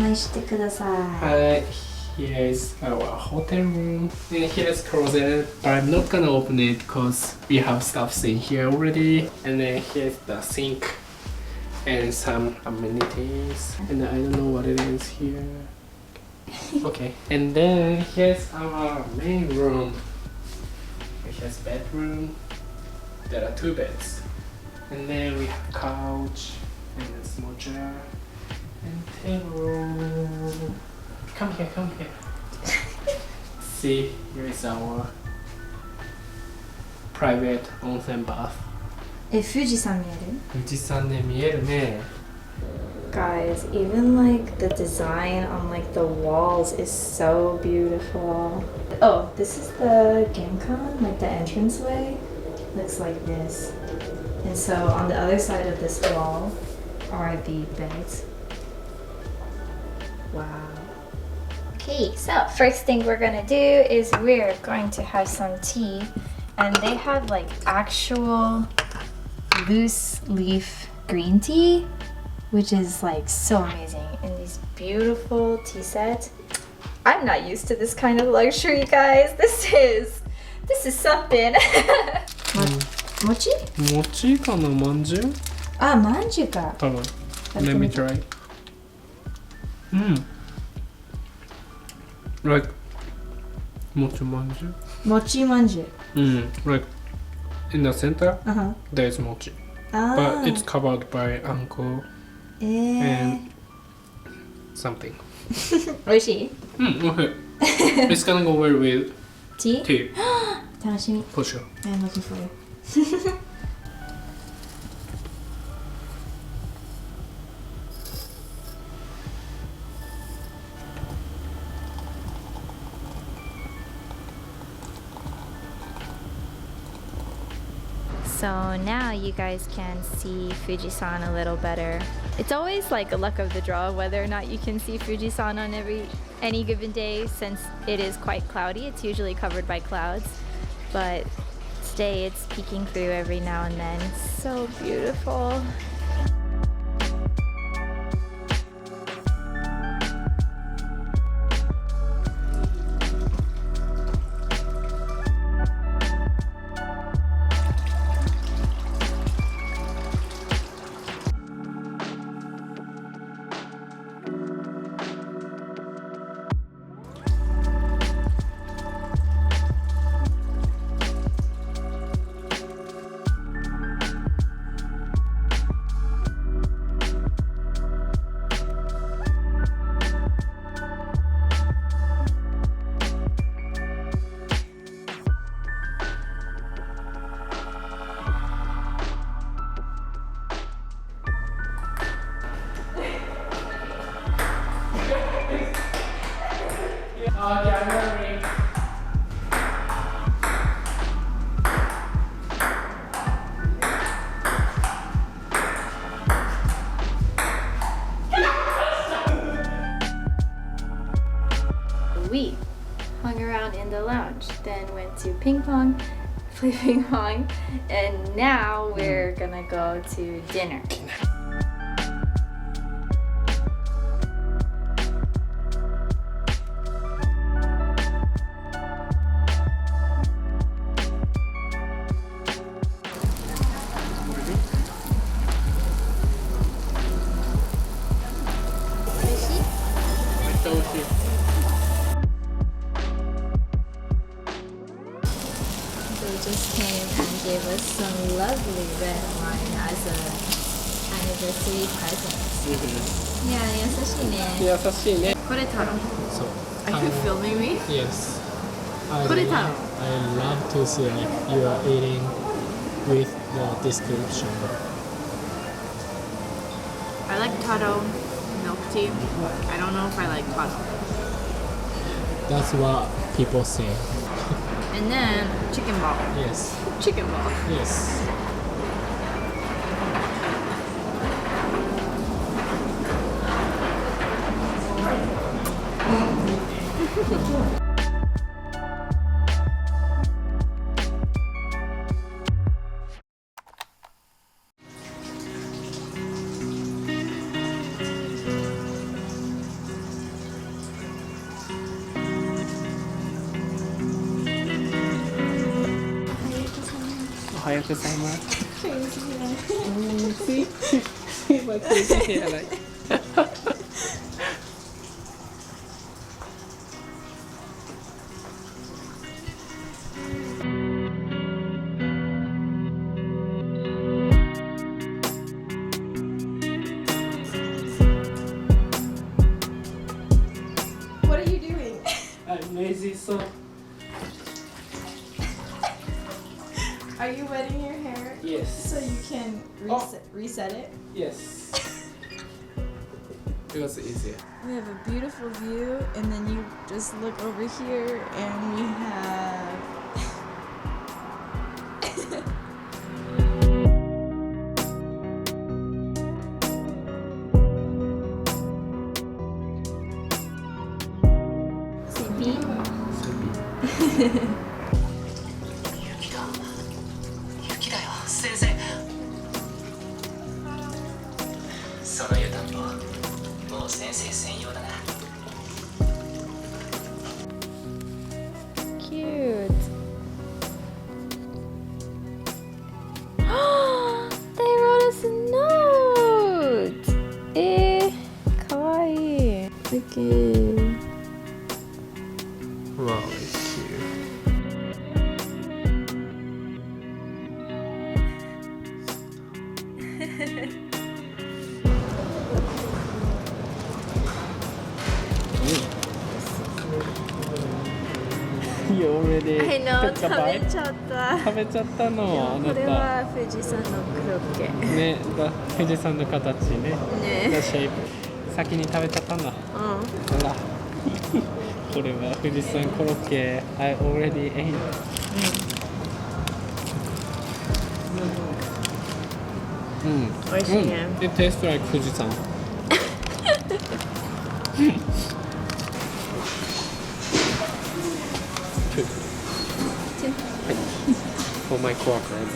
案してください。Here's our hotel room. And here's closet, but I'm not gonna open it because we have stuff in here already. And then here's the sink and some amenities. And I don't know what it is here. Okay. And then here's our main room. Here's bedroom. There are 2 beds. And then we have couch and a small chair and table. Come here, come here. See, here is our private onsen bath. 富士山見える？富士山ね、見えるね。Guys, even like the design on like the walls is so beautiful. Oh, this is the Gamcon, like the entranceway. Looks like this. And so on the other side of this wall are the beds. Wow. Okay, so first thing we're gonna do is we're going to have some tea, and they have like actual loose leaf green tea, which is like so amazing in these beautiful tea sets. I'm not used to this kind of luxury, guys. This is something. Mochi? Mochi かな、まんじゅう？あ、まんじゅうか。多分。Let me try. Like mochi manju. Mochi manju. Like in the center, there's mochi, but it's covered by anko and something. 美味しい？Okay. It's gonna go well with tea. Tea. 楽しみ。For sure. I'm looking for you. So now you guys can see Fuji-san a little better. It's always like a luck of the draw whether or not you can see Fuji-san on any given day, since it is quite cloudy. It's usually covered by clouds, but today it's peeking through every now and then. It's so beautiful. We hung around in the lounge, then went to ping pong, play ping pong, and now we're gonna go to dinner. They just came and gave us some lovely red wine as an anniversary present. Yeah, 優しいね。優しいね。これ太郎。そう。Are you filming me? Yes. これ太郎。 I love to see like you are eating with the description. I like taro milk tea. I don't know if I like taro. That's what people say. And then chicken ball. Yes. Chicken ball. Yes. がとうございます。Crazy hair. See? My crazy hair, like. What are you doing? I'm lazy, so. Are you wetting your hair Yes. so you can reset it? Yes. It was easier. We have a beautiful view, and then you just look over here, and we have. CP? 雪だよ先生その湯たんぽもう先生専用だな Cute. They wrote us a note. かわいい。Okay. Wow, it's cute. You already I know, took a bite? 食べちゃった。食べちゃったのあなこれた。は富士山のクロッケ。ね、富士山の形ね。ね The shape。先に食べちゃったんだ。うん。ほら。これは富士山コロッケ。I already ate. うん。美味しいね。It tastes like 富士山。For my coworkers.